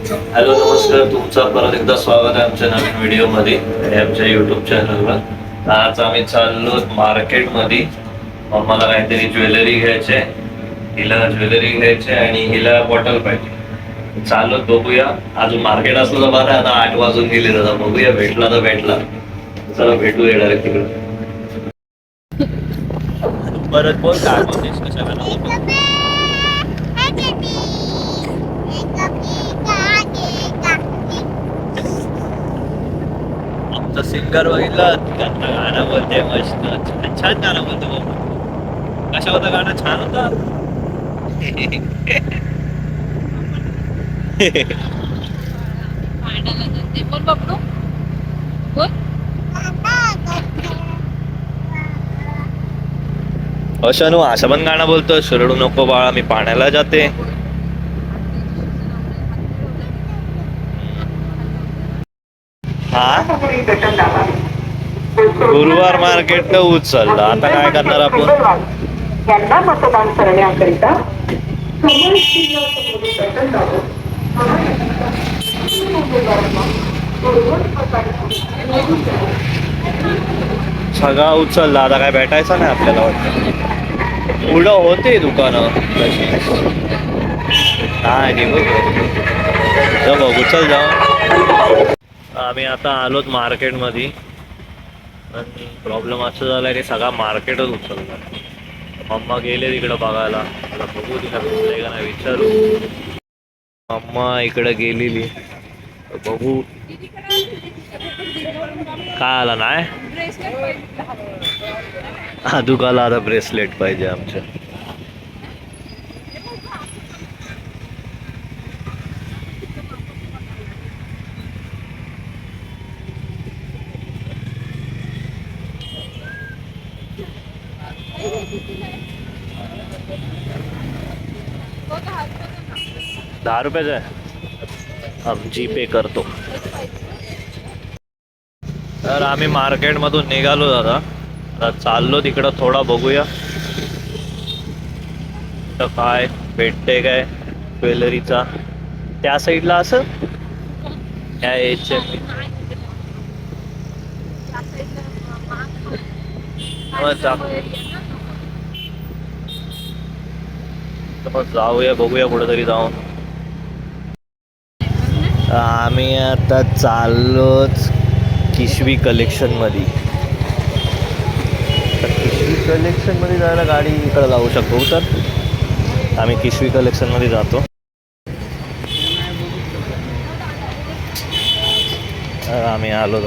Hello नमस्कार, तुमचं परत एकदा स्वागत आहे आमच्या नवीन व्हिडिओमध्ये आणि आमच्या युट्यूब चॅनलवर. आज आम्ही चाललो मार्केटमध्ये. मला काहीतरी ज्वेलरी घ्यायचे, हिला ज्वेलरी घ्यायचे आणि हिला बॉटल पाहिजे. चाललो बघूया. अजून मार्केट असलं तर बरं, आता 8 वाजून गेले. दादा बघूया, भेटला तर भेटला. चला भेटू येणार तिकडे. परत बोल काय बोलतेस, कशा आमचा सिंगर बघितला, गाणं बोलते मस्त, छान छान गाणं बोलतो बाबा. कशा होता गाणं, छान होता. बोल बबलू बोल. अशानू असं पण गाणं बोलतो, रडू नको बाळा मी पाण्याला जाते. हा गुरुवार मार्केट उचललं, आता काय करणार आपण. यांना मतदान करण्याकरिता सगळा उचलला, आता काय भेटायचं नाही आपल्याला वाटतं. पुढं होते दुकानं नाही बघ, उचल जाऊ. आम्ही आता आलोत मार्केटमध्ये आणि प्रॉब्लेम असं झाला की सगळा मार्केटच उचलला. मम्मा गेले तिकडं बघायला, मला बघू तिला भेटलंय का नाही विचारू. मम्मा इकडं गेलेली, बघू काय आला नाही. हा दुकाला आता ब्रेसलेट पाहिजे आमच्या. ₹10 आहे, जी पे करतो. तर आम्ही मार्केटमधून निघालो दादा, आता चाललो तिकडं थोडा बघूया तर काय भेटते काय ज्वेलरीचा त्या साईडला. असं त्या एजच्या मग जाऊया, बघूया कुठेतरी जाऊन. आम्ही आता चाललोच किशवी कलेक्शन मध्ये. किशवी कलेक्शन मध्ये जायला गाडी इकडे जाऊ शकतो, तर आम्ही किशवी कलेक्शन मध्ये जातो. आम्ही आलो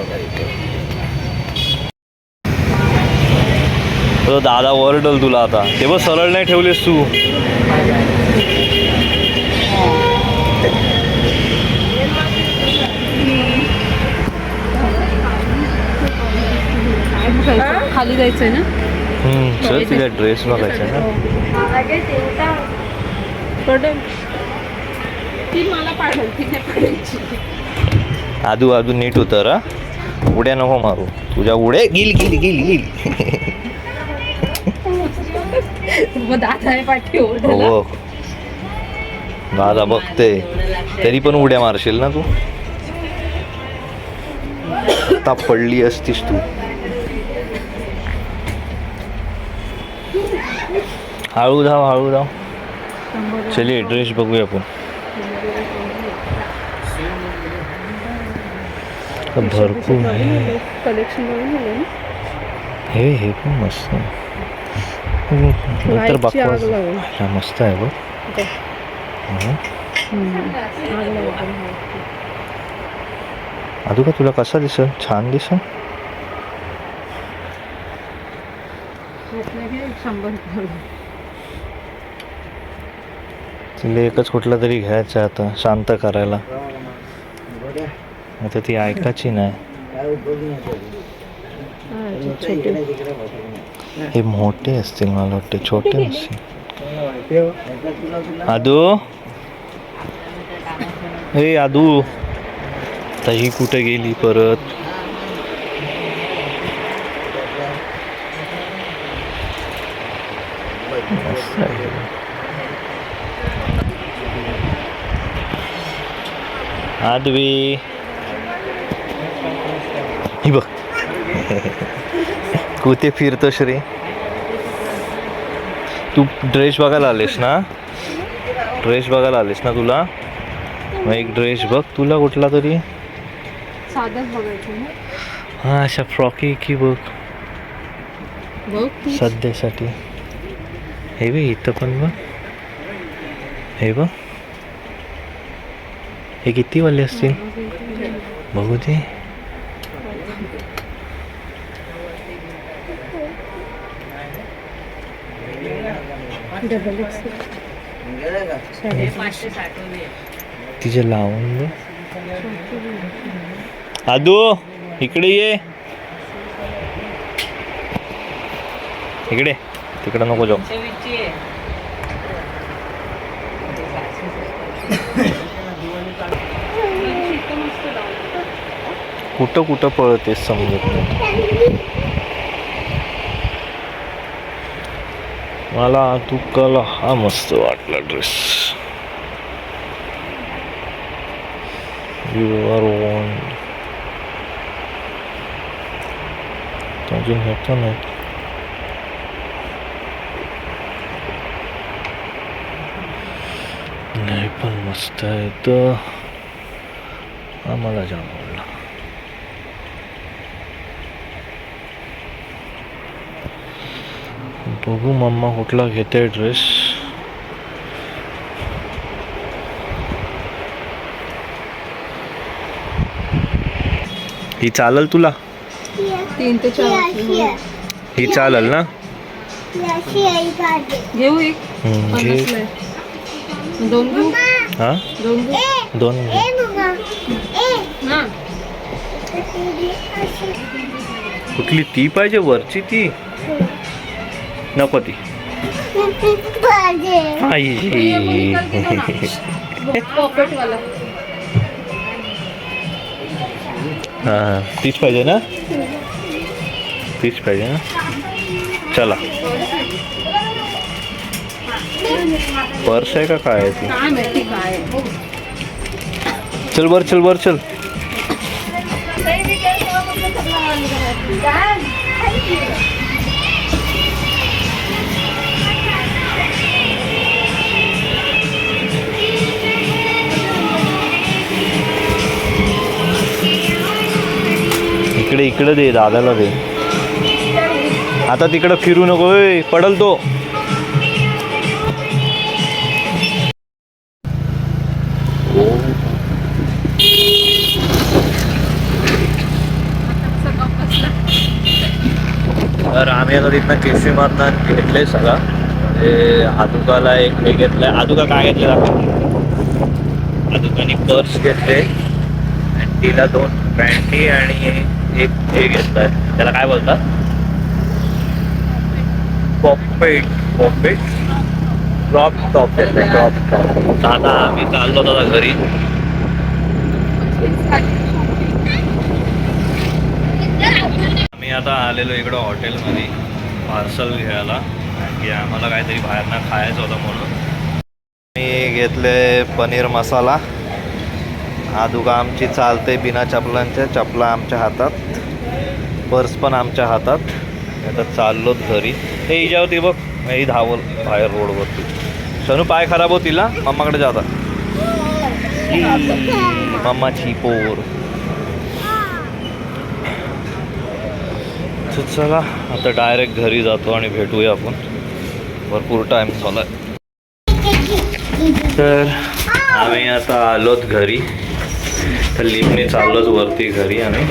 तो दादा ओरडल तुला आता. ते बघ सरळ नाही ठेवलेस तू. खाली जायचंय ना. चल तिला ड्रेस बघायचा ना. आदू आदू नीट उतर हा, उड्या नको मारू. तुझ्या उड्या गिल गिल गिल गिल. हो दादा बघते, तरी पण उड्या मारशील ना तू. आता पडली असतीस तू. हळू धाव हळू धाव. चलिए ड्रेस बघूया आपण. भरपूर आहे कलेक्शन हे पण मस्त तर बघा, मस्त आहे बघ. अजून का तुला कसा दिसल, छान दिसल. 100 तिला एकच कुठला तरी घ्यायचं आता शांत करायला. आता ती ऐकायची नाही. हे मोठे असतील मला वाटते, छोटे नसतील. आदू हे आदू, आता ही कुठे गेली परत. आदवी ही बघ कुठे फिरतो श्री तू ड्रेस बघायला आलीस ना तुला मग एक ड्रेस बघ तुला कुठला तरी साधंच बघायचं ना. हा अशा फ्रॉकी की बघ बघ तू. सध्यासाठी हे बघ इथं पण बघ हे बघ हे किती वाले असतील बघू ते डबल तिचे लावून बघ आदू इकडे ये इकडे तिकडे नको जाऊ कुठं कुठं पळतेस समजत नाही मला तू कला हा मस्त वाटला ड्रेस युअर वॉन अजून घेतो नाही नाही पण मस्त आहे तर आम्हाला जाम आवडला बघू मम्मा कुठला घेते ड्रेस ही चालेल तुला 3 ते 4 ही चालेल ना घेऊ एक घे 50 ला आहे. 2 घेऊ हा 2 घेऊ 2 घे ना. कुठली ती पाहिजे वरची ती नको ती आई पॉकेट वाला हा तीच पाहिजे ना तीच पाहिजे ना चला पर्स आहे का काय आहे ती काय माहिती काय आहे. चल वर चल इकडे दे दादाला दे आता तिकडं फिरू नको पडल तो तर आम्ही आता तिथनं केशवी मारताना घेतले सगळा म्हणजे आदुकाला एक हे घेतलंय आदुका काय घेतलं आदुकानी पर्स घेतले आणि तिला 2 पॅन्टी आणि एक हे घेतलंय त्याला काय बोलतात पॉपेट क्रॉप टॉप घेतलंय क्रॉप टॉप आता आम्ही चाललो आता घरी आम्ही आता आलेलो इकडं हॉटेलमध्ये पार्सल घ्यायला कारण की आम्हाला काहीतरी बाहेरनं खायचं होतं म्हणून मी घेतले पनीर मसाला आदुका आमची चालते बिना चपलांच्या चपला आमच्या हातात पर्स पण आमच्या हातात आता चाललोत घरी हे हिच्यावरती बघ ही धावल बाहेर रोडवरती शनू पाय खराब होतील ना मम्माकडे जाता मम्माची पोर चला आता डायरेक्ट घरी जातो आणि भेटूया आपण भरपूर टाइम झाला तर आम्ही आता आलोत घरी तर लिफ्टने चाललोच वरती घरी आम्ही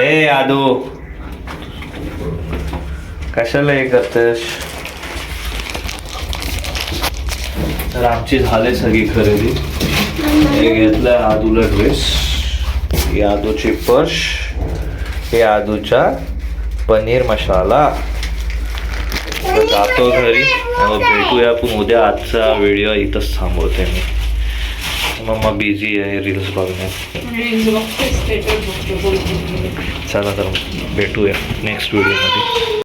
ए आदू कशाला हे करतेस तर आमची झाले सगळी खरेदी हे घेतलंय आदूला ड्रेस ही आदूची पर्स हे आदूचा पनीर मसाला जातो घरी भेटूया आपण उद्या आजचा व्हिडिओ इथंच थांबवते मी मम्मा बिझी आहे रील्स बघण्यात चला तर भेटूया नेक्स्ट व्हिडिओमध्ये